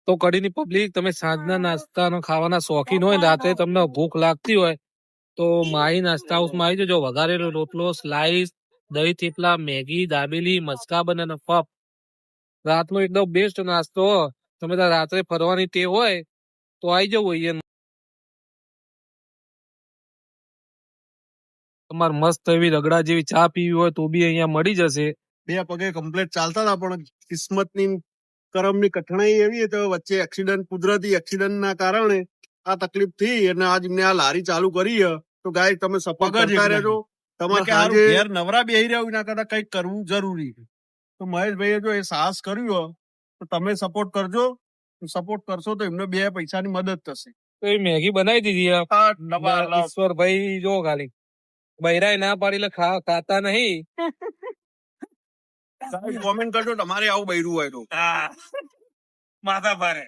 તો કડીની પબ્લિક તમે સાંજના નાસ્તાનો ખાવાના શોખીન હોય, રાત્રે તમને ભૂખ લાગતી હોય તો માઈ નાસ્તા હાઉસમાં આવી જજો. વઘારેલો રોટલો, સ્લાઈસ, દહીં થેપલા, મેગી, દાબેલી, મસ્કાબન અને પફ. રાતનો એકદમ બેસ્ટ નાસ્તો. તમે તાર રાત્રે ફરવાની ટેવ હોય તો આવી જવું અહીંયા. તમારે મસ્ત એવી રગડા જેવી ચા પીવી હોય તો બી અહીંયા મળી જશે. બે પગે કમ્પ્લીટ ચાલતા હતા પણ કિસ્મતની કરમની કઠણાઈ એવી તો વચ્ચે એક્સિડન્ટ, કુદરતી એક્સિડન્ટ ના કારણે આ તકલીફ થઈ અને આજ મેં આ લારી ચાલુ કરી તો ગાય તમે સપોર્ટ કરતા રહેજો. તમારે ઘેર નવરા બેહી રહ્યો એના કરતા કઈક કરવું જરૂરી. તો મહેશભાઈએ જો એ સાહસ કર્યું તો તમે સપોર્ટ કરજો. સપોર્ટ કરશો તો એમને 2 પૈસાની મદદ થશે. તો એ મેગી બનાવી દીધી ઈશ્વરભાઈ. જો ખાલી બૈરાય ના પાડી એટલે ખાતા નહીં. કોમેન્ટ કરજો તમારે આવું બૈરું હોય તો. માથા ભારે.